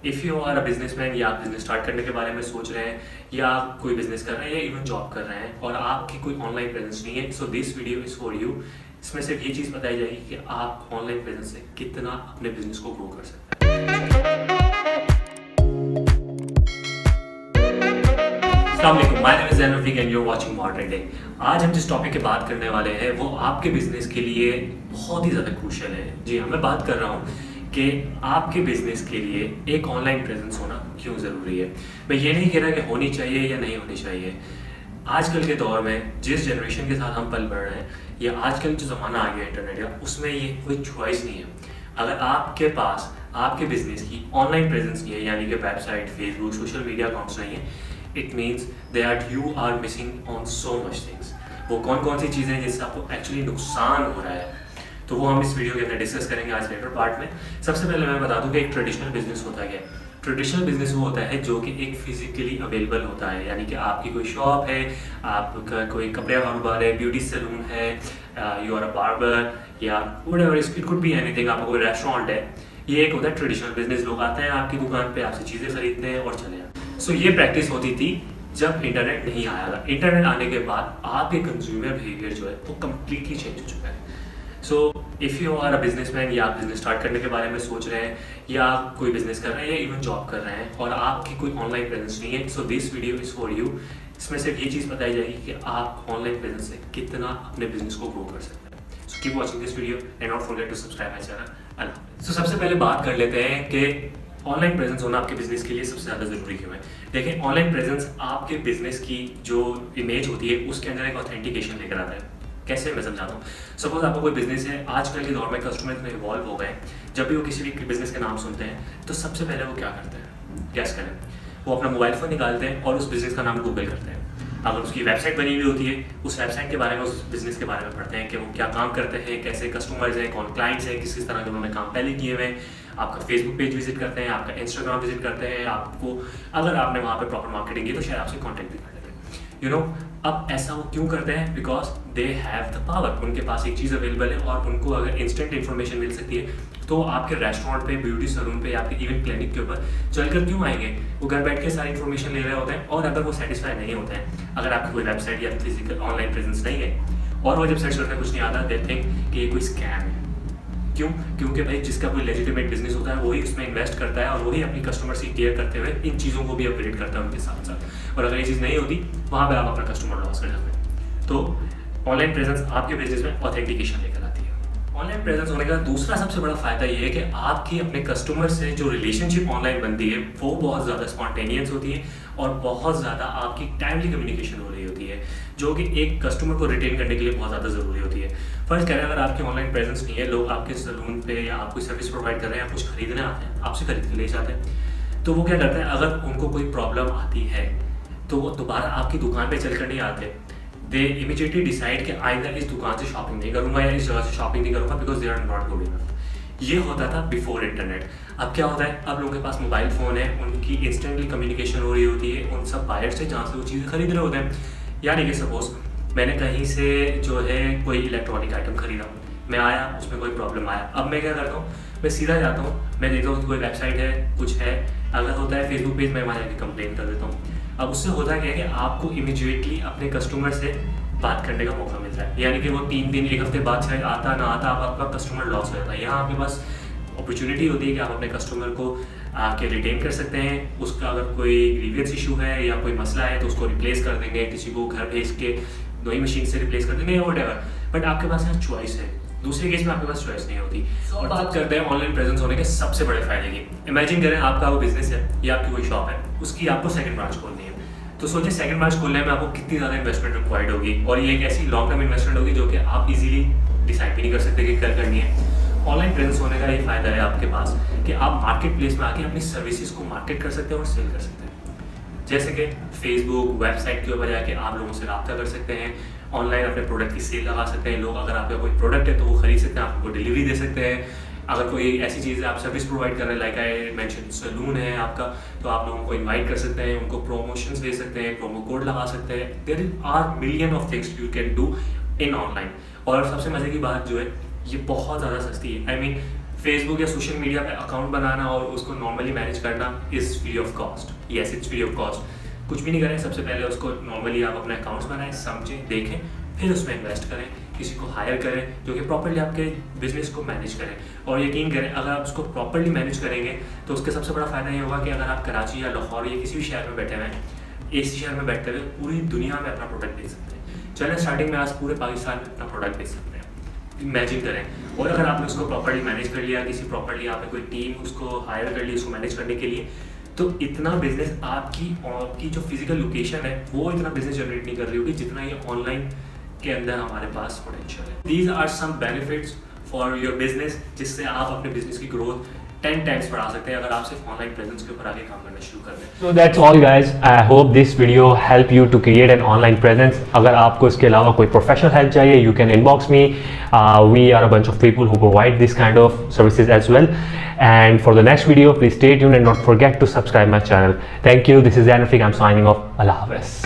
If you are a businessman या आप business start करने के बारे में सोच रहे हैं या आप कोई बिजनेस कर रहे हैं या इवन जॉब कर रहे हैं और आपकी कोई ऑनलाइन प्रेजेंस नहीं है, so this video is for you. इसमें सिर्फ ये चीज़ बताई जाएगी कि आप ऑनलाइन प्रेजेंस से कितना अपने बिजनेस को ग्रो कर सकते हैं। अस्सलाम वालेकुम, my name is Zain Rafiq and you are watching modern day. आज हम जिस टॉपिक की बात करने वाले हैं वो आपके बिजनेस के लिए बहुत ही ज़्यादा क्रूशियल है। जी हाँ, मैं बात कर रहा हूँ कि आपके बिजनेस के लिए एक ऑनलाइन प्रेजेंस होना क्यों ज़रूरी है। मैं ये नहीं कह रहा कि होनी चाहिए या नहीं होनी चाहिए। आजकल के दौर में जिस जनरेशन के साथ हम पल बढ़ रहे हैं या आजकल जो ज़माना आ गया इंटरनेट का, उसमें ये कोई चॉइस नहीं है। अगर आपके पास आपके बिजनेस की ऑनलाइन प्रेजेंस नहीं है, यानी कि website, Facebook, social media accounts नहीं है, it means that you are missing on so much things. वो कौन कौन सी चीज़ें हैं जिससे आपको एक्चुअली नुकसान हो रहा है, तो वो हम इस वीडियो के अंदर डिस्कस करेंगे आज लेटर पार्ट में। सबसे पहले मैं बता दूं कि एक ट्रेडिशनल बिजनेस होता है। ट्रेडिशनल बिजनेस वो होता है जो कि एक फिजिकली अवेलेबल होता है, यानी कि आपकी कोई शॉप है, आपका कोई कपड़े का कारोबार है, ब्यूटी सैलून है, यू आर अ बार्बर या whatever, it could be anything, आपका कोई रेस्टोरेंट है। ये एक होता है ट्रेडिशनल बिजनेस। लोग आते हैं आपकी दुकान पे, आपसे चीज़ें खरीदते हैं और चले जाते हैं। सो ये प्रैक्टिस होती थी जब इंटरनेट नहीं आया था। इंटरनेट आने के बाद आपके कंज्यूमर बिहेवियर जो है वो कम्प्लीटली चेंज हो चुका है। So if you are a businessman या आप बिजनेस स्टार्ट करने के बारे में सोच रहे हैं या आप कोई बिजनेस कर रहे हैं या इवन जॉब कर रहे हैं और आपकी कोई ऑनलाइन प्रेजेंस नहीं है, so this video is for you. इसमें सिर्फ ये चीज़ बताई जाएगी कि आप ऑनलाइन प्रेजेंस से कितना अपने बिजनेस को ग्रो कर सकते हैं। So keep watching this video and not forget to subscribe my channel. So सबसे पहले बात कर लेते हैं कि ऑनलाइन प्रेजेंस होना आपके बिजनेस के लिए सबसे ज़्यादा ज़रूरी क्यों है। देखिए, ऑनलाइन प्रेजेंस आपके बिजनेस की जो इमेज होती है उसके अंदर एक ऑथेंटिकेशन लेकर आता है। कैसे, मैं समझाता हूँ। सपोज आपका कोई बिजनेस है, आजकल के दौर में कस्टमर इतने इवॉल्व हो गए, जब भी वो किसी भी बिजनेस के नाम सुनते हैं तो सबसे पहले वो क्या करते हैं, गैस करें। वो अपना मोबाइल फ़ोन निकालते हैं और उस बिज़नेस का नाम गूगल करते हैं। अगर उसकी वेबसाइट बनी हुई होती है, उस वेबसाइट के बारे में, उस बिज़नेस के बारे में पढ़ते हैं कि वो क्या काम करते हैं, कैसे कस्टमर्स हैं, कौन क्लाइंट्स हैं, किस किस तरह के उन्होंने काम पहले किए हुए हैं। आपका फेसबुक पेज विजिट करते हैं, आपका इंस्टाग्राम विजिट करते हैं। आपको अगर आपने वहाँ पे प्रॉपर मार्केटिंग की तो शायद आपसे कॉन्टैक्ट भी कर लेते हैं। यू नो, अब ऐसा वो क्यों करते हैं? Because they have the power. उनके पास एक चीज़ अवेलेबल है और उनको अगर इंस्टेंट इन्फॉर्मेशन मिल सकती है तो आपके रेस्टोरेंट पे, ब्यूटी सैलून पे या आपके इवन क्लिनिक के ऊपर चलकर क्यों आएंगे? वो घर बैठ के सारी इन्फॉर्मेशन ले रहे होते हैं। और अगर वो सेटिस्फाई नहीं होते हैं, अगर आपकी कोई वेबसाइट या फिजिकल ऑनलाइन प्रेजेंस नहीं है और वो जब सर्च करते कुछ नहीं आता, दे थिंक कि ये कोई स्कैम है। क्यों? क्योंकि भाई जिसका कोई लेजिटिमेट बिजनेस होता है वही उसमें इन्वेस्ट करता है और वही अपनी कस्टमर्स की केयर करते हुए इन चीज़ों को भी अपग्रेड करता है उनके साथ साथ। और अगर ये चीज़ नहीं होती, वहाँ पर आप अपना कस्टमर लॉस कर जाते हैं। तो ऑनलाइन प्रेजेंस आपके बिजनेस में ऑथेंटिकेशन लेकर आती है। ऑनलाइन प्रेजेंस होने का दूसरा सबसे बड़ा फ़ायदा ये है कि आपकी अपने कस्टमर से जो रिलेशनशिप ऑनलाइन बनती है वो बहुत ज़्यादा स्पॉन्टेनियस होती है और बहुत ज़्यादा आपकी टाइमली कम्युनिकेशन हो रही होती है, जो कि एक कस्टमर को रिटेन करने के लिए बहुत ज़्यादा ज़रूरी होती है। फर्स्ट कह रहे हैं, अगर आपकी ऑनलाइन प्रेजेंस नहीं है, लोग आपके सैलून पे या आप कोई सर्विस प्रोवाइड कर रहे हैं, आप कुछ खरीदने आते हैं, आपसे खरीद के ले जाते हैं, तो वो क्या करते हैं, अगर उनको कोई प्रॉब्लम आती है तो वो दोबारा आपकी दुकान पे चल कर नहीं आते। दे इमीडिएटली डिसाइड कि आइंदा इस दुकान से शॉपिंग नहीं करूँगा या इस जगह से शॉपिंग नहीं करूँगा because they are not good enough. ये होता था बिफोर इंटरनेट। अब क्या होता है, अब लोगों के पास मोबाइल फ़ोन है, उनकी इंस्टेंटली कम्युनिकेशन हो रही होती है उन सब बायर से जहाँ से वो चीज़ें खरीद रहे होते हैं। यानी कि सपोज मैंने कहीं से जो है कोई इलेक्ट्रॉनिक आइटम खरीदा, मैं आया, उसमें कोई प्रॉब्लम आया, अब मैं क्या करता हूँ, मैं सीधा जाता हूँ, मैं देखता हूँ कि कोई वेबसाइट है, कुछ है, अगर होता है फेसबुक पेज, मैं वहाँ जाकर कंप्लेन कर देता हूँ। अब उससे होता क्या है कि आपको इमीडिएटली अपने कस्टमर से बात करने का मौका मिलता है, यानी कि वो 3 दिन 1 हफ्ते बाद शायद आता ना आता, आपका कस्टमर लॉस हो जाता है। यहाँ आपके पास अपॉर्चुनिटी होती है कि आप अपने कस्टमर को आके रिटेन कर सकते हैं। उसका अगर कोई ग्रीवियंस इशू है या कोई मसला है तो उसको रिप्लेस कर देंगे, किसी को घर भेज के नई मशीन से रिप्लेस कर देंगे, व्हाटएवर। बट आपके पास यहाँ चॉइस है। दूसरे केस में आपके पास चॉइस नहीं होती। और बात करते हैं ऑनलाइन प्रेजेंस होने के सबसे बड़े फायदे की। इमेजिन करें आपका वो बिजनेस है या आपकी कोई शॉप है, उसकी आपको सेकंड ब्रांच खोलनी है। तो सोचिए सेकंड ब्रांच खोलने में आपको कितनी ज़्यादा इन्वेस्टमेंट रिक्वायर्ड होगी, और ये एक ऐसी लॉन्ग टर्म इन्वेस्टमेंट होगी जो कि आप इजीली डिसाइड भी नहीं कर सकते कि कल करनी है। ऑनलाइन प्रेजेंस होने का ये फ़ायदा है आपके पास कि आप मार्केट प्लेस में आके अपनी सर्विसेज को मार्केट कर सकते हैं और सेल कर सकते हैं। जैसे कि फेसबुक, वेबसाइट के ऊपर जाके आप लोगों से रब्ता कर सकते हैं, ऑनलाइन अपने प्रोडक्ट की सेल लगा सकते हैं। लोग अगर आपका कोई प्रोडक्ट है तो वो खरीद सकते हैं, आपको डिलीवरी दे सकते हैं। अगर कोई ऐसी चीज़ है, आप सर्विस प्रोवाइड कर रहे हैं, लाइक आई मेंशन सैलून है आपका, तो आप लोगों को इनवाइट कर सकते हैं, उनको प्रोमोशंस दे सकते हैं, प्रोमो कोड लगा सकते हैं। There are million of things you can do in online. और सबसे मज़े की बात जो है, ये बहुत ज़्यादा सस्ती है। आई मीन फेसबुक या सोशल मीडिया पे अकाउंट बनाना और उसको नॉर्मली मैनेज करना is free of cost. Yes, it's free of cost. कुछ भी नहीं करें, सबसे पहले उसको नॉर्मली आप अपने अकाउंट्स बनाएं, समझें, देखें, फिर उसमें इन्वेस्ट करें, किसी को हायर करें जो कि प्रॉपर्ली आपके बिजनेस को मैनेज करें। और यकीन करें, अगर आप उसको प्रॉपर्ली मैनेज करेंगे तो उसके सबसे बड़ा फ़ायदा ये होगा कि अगर आप कराची या लाहौर या किसी भी शहर में बैठे हुए हैं, इस शहर में बैठ कर पूरी दुनिया में अपना प्रोडक्ट बेच सकते हैं। चलें, स्टार्टिंग में आज पूरे पाकिस्तान में अपना प्रोडक्ट बेच सकते हैं। इमेजिन करें, और अगर आपने उसको प्रॉपर्ली मैनेज कर लिया, किसी प्रॉपर्ली आपने कोई टीम उसको हायर कर ली उसको मैनेज करने के लिए, तो इतना बिजनेस आपकी जो फिजिकल लोकेशन है वो इतना बिजनेस जनरेट नहीं कर रही होगी जितना ये ऑनलाइन के अंदर हमारे पास पोटेंशियल है। These are some benefits for your business, जिससे आप अपने बिजनेस की ग्रोथ 10 टाइम्स बढ़ा सकते हैं अगर आप सिर्फ ऑनलाइन प्रेजेंस के ऊपर आगे काम करना शुरू कर दें। So that's all guys. I hope this video help you to create an online presence. अगर आपको इसके अलावा कोई professional help चाहिए, you can inbox me. We are a bunch of people who provide this kind of services as well. And for the next video, please stay tuned and not forget to subscribe my channel. Thank you. This is Zanafik. I'm signing off. Allah Hafiz.